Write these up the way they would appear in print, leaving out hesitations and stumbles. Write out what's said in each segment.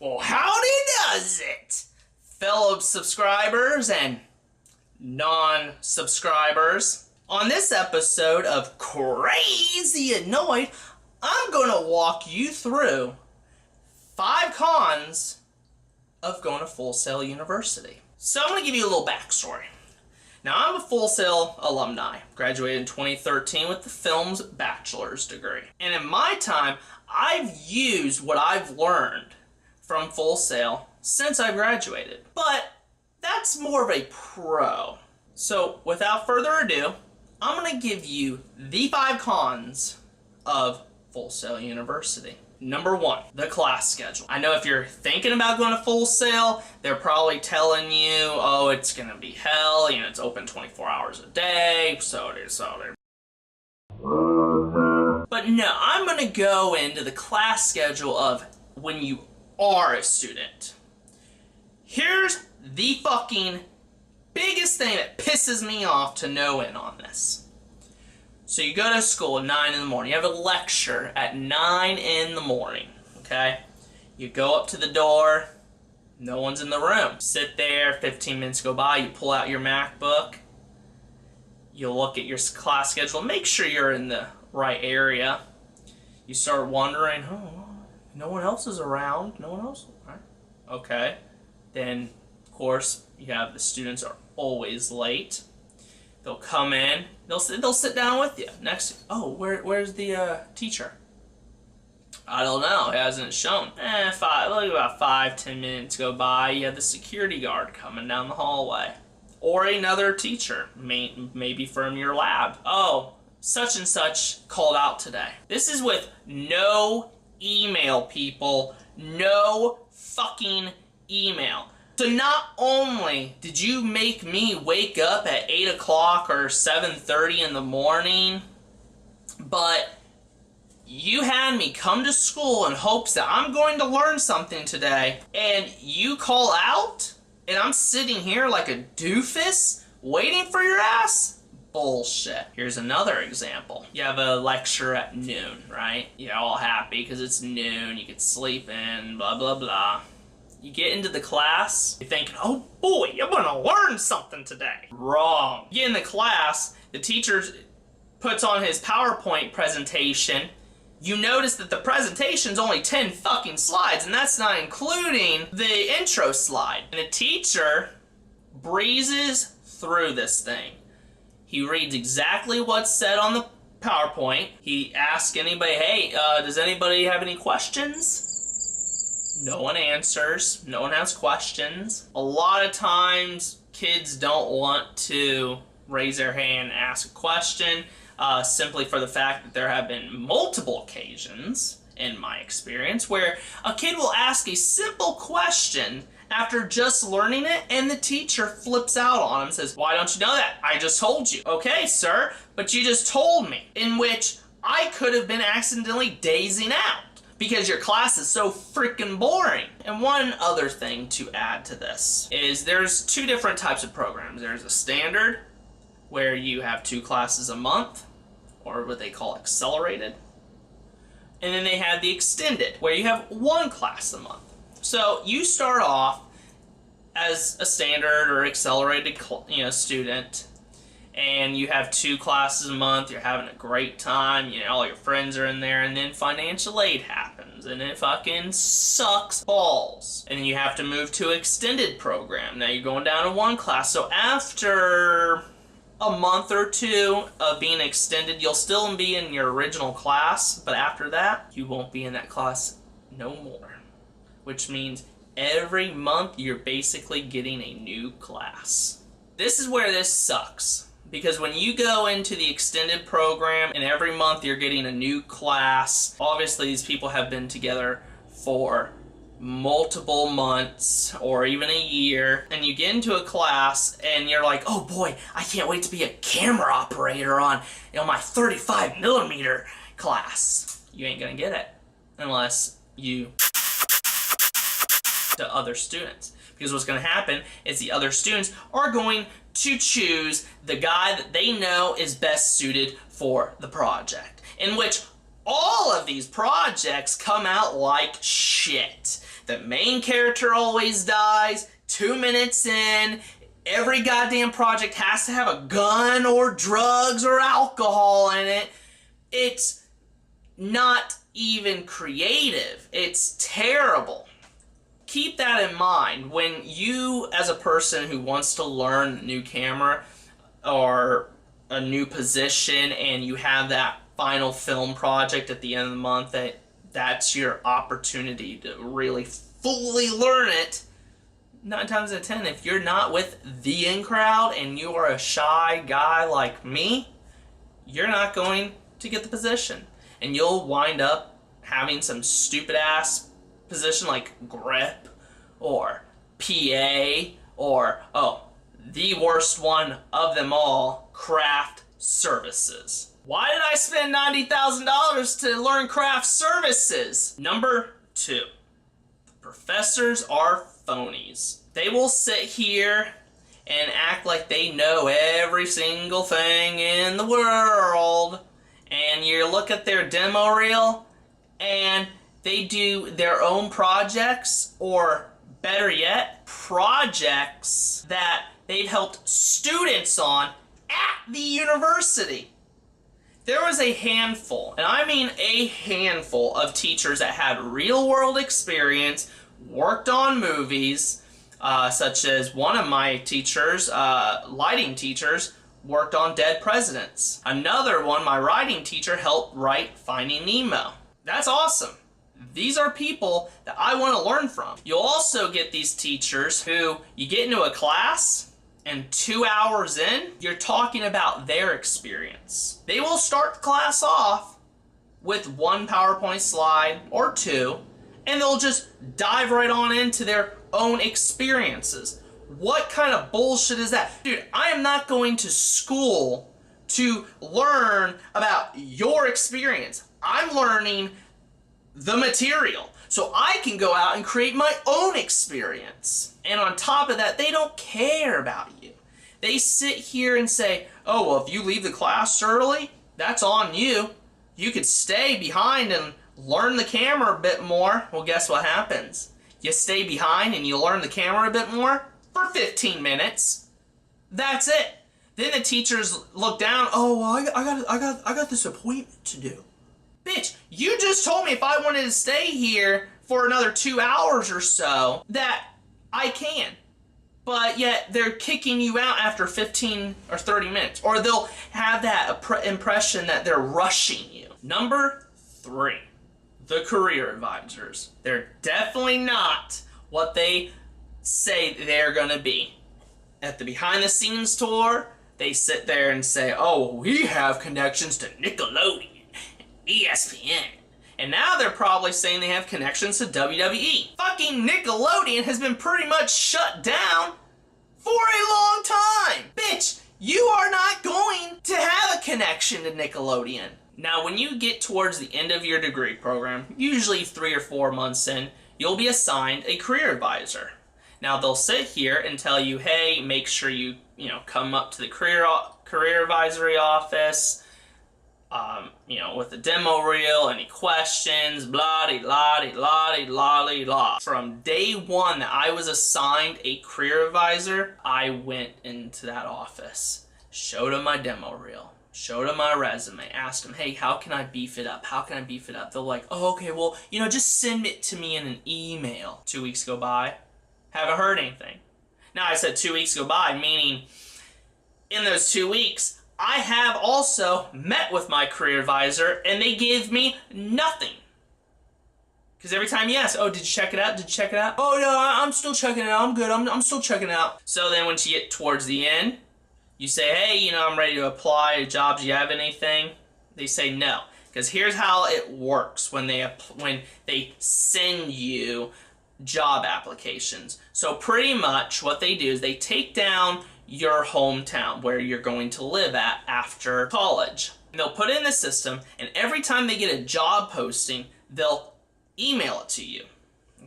Well, howdy does it, fellow subscribers and non-subscribers. On this episode of Crazy Annoyed, I'm going to walk you through 5 cons of going to Full Sail University. So I'm going to give you a little backstory. Now, I'm a Full Sail alumni, graduated in 2013 with the film's bachelor's degree. And in my time, I've used what I've learned from Full Sail since I graduated. But that's more of a pro. So without further ado, I'm going to give you the 5 cons of Full Sail University. Number 1, the class schedule. I know if you're thinking about going to Full Sail, they're probably telling you, oh, it's going to be hell, you know, it's open 24 hours a day, so it is. But no, I'm going to go into the class schedule of when you are a student. Here's the fucking biggest thing that pisses me off to no end on this. So you go to school at 9 in the morning. You have a lecture at 9 in the morning, okay? You go up to the door. No one's in the room. Sit there, 15 minutes go by. You pull out your MacBook. You look at your class schedule. Make sure you're in the right area. You start wondering, oh, no one else is around. No one else. All right. Okay. Then, of course, you have the students are always late. They'll come in. They'll sit down with you. Next, oh, where's the teacher? I don't know. It hasn't shown. Look, about 5-10 minutes go by. You have the security guard coming down the hallway, or another teacher, maybe from your lab. Oh, such and such called out today. This is with no email, people. No fucking email. So not only did you make me wake up at 8 o'clock or 7:30 in the morning, but you had me come to school in hopes that I'm going to learn something today, and you call out, and I'm sitting here like a doofus waiting for your ass? Bullshit. Here's another example. You have a lecture at noon, right? You're all happy because it's noon, you could sleep in, blah, blah, blah. You get into the class, you're thinking, oh boy, I'm gonna learn something today. Wrong. You get in the class, the teacher puts on his PowerPoint presentation. You notice that the presentation's only 10 fucking slides, and that's not including the intro slide. And the teacher breezes through this thing. He reads exactly what's said on the PowerPoint. He asks anybody, hey, does anybody have any questions? No one answers. No one has questions. A lot of times, kids don't want to raise their hand and ask a question, simply for the fact that there have been multiple occasions, in my experience, where a kid will ask a simple question after just learning it, and the teacher flips out on him and says, why don't you know that? I just told you. Okay, sir, but you just told me. In which I could have been accidentally dazing out because your class is so freaking boring. And one other thing to add to this is there's 2 different types of programs. There's a standard, where you have 2 classes a month, or what they call accelerated. And then they have the extended, where you have 1 class a month. So you start off as a standard or accelerated student, and you have 2 classes a month, you're having a great time, all your friends are in there, and then financial aid happens, and it fucking sucks balls. And then you have to move to extended program. Now you're going down to 1 class, so after a month or 2 of being extended, you'll still be in your original class, but after that, you won't be in that class no more. Which means every month you're basically getting a new class. This is where this sucks. Because when you go into the extended program and every month you're getting a new class, obviously these people have been together for multiple months or even a year, and you get into a class and you're like, oh boy, I can't wait to be a camera operator on my 35mm class. You ain't gonna get it unless you to other students, because what's going to happen is the other students are going to choose the guy that they know is best suited for the project, in which all of these projects come out like shit. The main character always dies. 2 minutes in, every goddamn project has to have a gun or drugs or alcohol in it. It's not even creative. It's terrible. Keep that in mind when you, as a person who wants to learn a new camera or a new position, and you have that final film project at the end of the month, that's your opportunity to really fully learn it. 9 times out of 10, if you're not with the in crowd and you are a shy guy like me, you're not going to get the position. And you'll wind up having some stupid ass position like grip or PA or, oh, the worst one of them all, craft services. Why did I spend $90,000 to learn craft services? Number 2, the professors are phonies. They will sit here and act like they know every single thing in the world, and you look at their demo reel and they do their own projects, or better yet, projects that they've helped students on at the university. There was a handful, and I mean a handful, of teachers that had real-world experience, worked on movies, such as one of my teachers, lighting teachers, worked on Dead Presidents. Another one, my writing teacher, helped write Finding Nemo. That's awesome. These are people that I want to learn from. You'll also get these teachers who you get into a class, and 2 hours in, you're talking about their experience. They will start the class off with 1 PowerPoint slide or 2, and they'll just dive right on into their own experiences. What kind of bullshit is that? Dude, I am not going to school to learn about your experience. I'm learning the material, so I can go out and create my own experience. And on top of that, they don't care about you. They sit here and say, oh, well, if you leave the class early, that's on you. You could stay behind and learn the camera a bit more. Well, guess what happens? You stay behind and you learn the camera a bit more for 15 minutes. That's it. Then the teachers look down, oh, well, I got this appointment to do. Bitch, you just told me if I wanted to stay here for another 2 hours or so that I can. But yet they're kicking you out after 15 or 30 minutes. Or they'll have that impression that they're rushing you. Number 3, the career advisors. They're definitely not what they say they're gonna be. At the behind the scenes tour, they sit there and say, oh, we have connections to Nickelodeon, ESPN. And now they're probably saying they have connections to WWE. Fucking Nickelodeon has been pretty much shut down for a long time. Bitch, you are not going to have a connection to Nickelodeon. Now, when you get towards the end of your degree program, usually 3 or 4 months in, you'll be assigned a career advisor. Now, they'll sit here and tell you, hey, make sure you come up to the career advisory office, with the demo reel, any questions, blah-de-la-de-la-de-la-de-la. From day one that I was assigned a career advisor, I went into that office, showed them my demo reel, showed them my resume, asked them, hey, how can I beef it up? How can I beef it up? They're like, oh, okay, well, just send it to me in an email. 2 weeks go by, haven't heard anything. Now, I said 2 weeks go by, meaning in those 2 weeks, I have also met with my career advisor, and they give me nothing. Because every time you ask, oh, did you check it out? Did you check it out? Oh, no, I'm still checking it out. I'm good. I'm still checking it out. So then once you get towards the end, you say, hey, I'm ready to apply to jobs. Do you have anything? They say no. Because here's how it works when they send you job applications. So pretty much what they do is they take down your hometown where you're going to live at after college. And they'll put it in the system, and every time they get a job posting, they'll email it to you,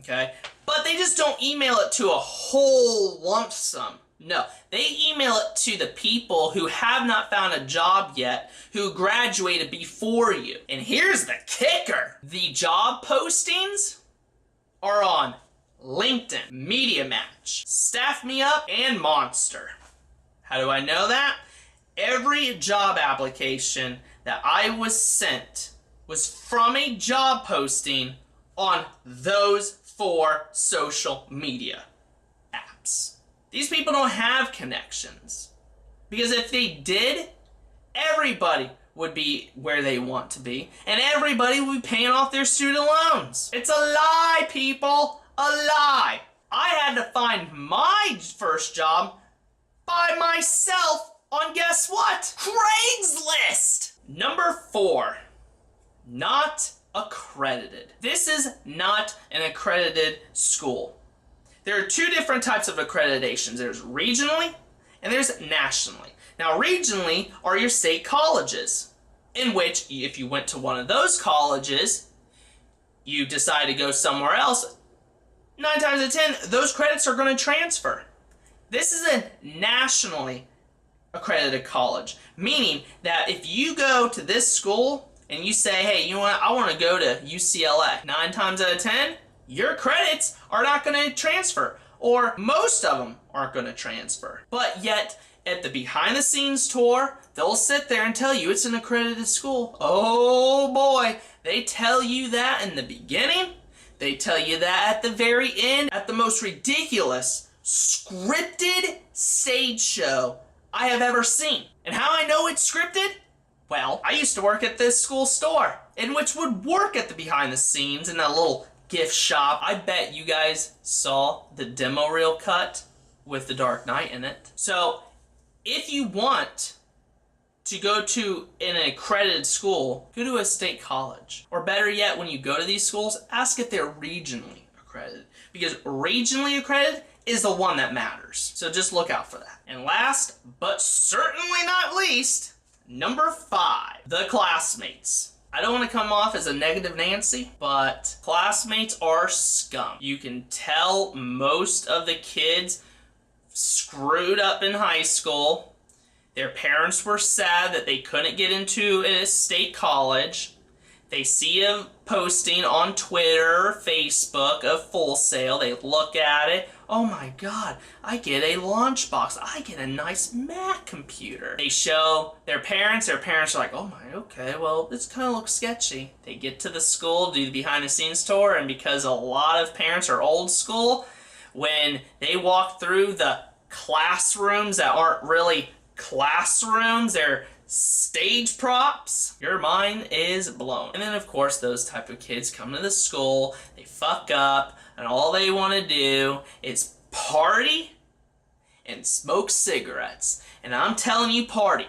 okay? But they just don't email it to a whole lump sum. No, they email it to the people who have not found a job yet, who graduated before you. And here's the kicker. The job postings are on LinkedIn, Media Match, Staff Me Up, and Monster. How do I know that? Every job application that I was sent was from a job posting on those 4 social media apps. These people don't have connections. Because if they did, everybody would be where they want to be, and everybody would be paying off their student loans. It's a lie, people. A lie. I had to find my first job by myself on, guess what? Craigslist! Number 4, not accredited. This is not an accredited school. There are 2 different types of accreditations. There's regionally and there's nationally. Now, regionally are your state colleges, in which if you went to one of those colleges, you decide to go somewhere else, 9 times out of 10, those credits are going to transfer. This is a nationally accredited college, meaning that if you go to this school and you say, hey, you know what, I want to go to UCLA, 9 times out of 10, your credits are not going to transfer, or most of them aren't going to transfer. But yet, at the behind the scenes tour, they'll sit there and tell you it's an accredited school. Oh boy, they tell you that in the beginning, they tell you that at the very end, at the most ridiculous, scripted stage show I have ever seen. And how I know it's scripted? Well, I used to work at this school store, in which would work at the behind the scenes in that little gift shop. I bet you guys saw the demo reel cut with the Dark Knight in it. So, if you want to go to an accredited school, go to a state college. Or better yet, when you go to these schools, ask if they're regionally accredited. Because regionally accredited is the one that matters. So just look out for that. And last, but certainly not least, number 5, the classmates. I don't want to come off as a negative Nancy, but classmates are scum. You can tell most of the kids screwed up in high school. Their parents were sad that they couldn't get into a state college. They see a posting on Twitter or Facebook of Full Sail. They look at it. Oh my God, I get a lunchbox. I get a nice Mac computer. They show their parents. Their parents are like, oh my, okay, well, this kind of looks sketchy. They get to the school, do the behind the scenes tour, and because a lot of parents are old school, when they walk through the classrooms that aren't really classrooms, they're stage props, your mind is blown. And then of course those type of kids come to the school, they fuck up, and all they want to do is party and smoke cigarettes. And I'm telling you, party.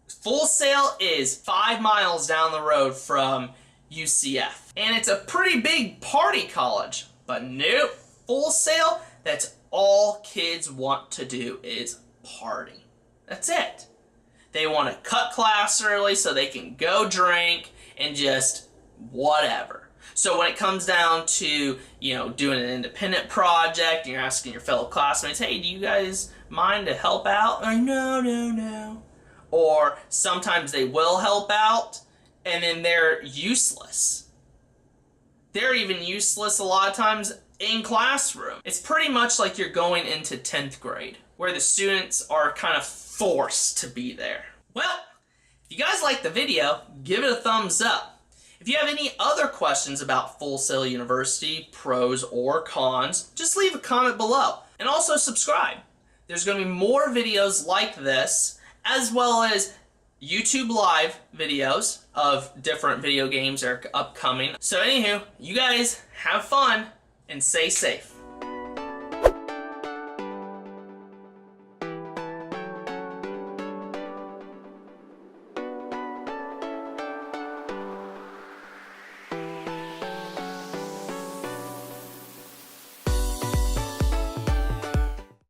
Full Sail is 5 miles down the road from UCF, and it's a pretty big party college. But nope, Full Sail, that's all kids want to do is party. That's it. They want to cut class early so they can go drink and just whatever. So when it comes down to, you know, doing an independent project, and you're asking your fellow classmates, hey, do you guys mind to help out? Or no. Or sometimes they will help out, and then they're useless. They're even useless a lot of times in classroom. It's pretty much like you're going into 10th grade, where the students are kind of forced to be there. Well, if you guys like the video, give it a thumbs up. If you have any other questions about Full Sail University, pros or cons, just leave a comment below. And also subscribe. There's going to be more videos like this, as well as YouTube live videos of different video games that are upcoming. So anywho, you guys have fun and stay safe.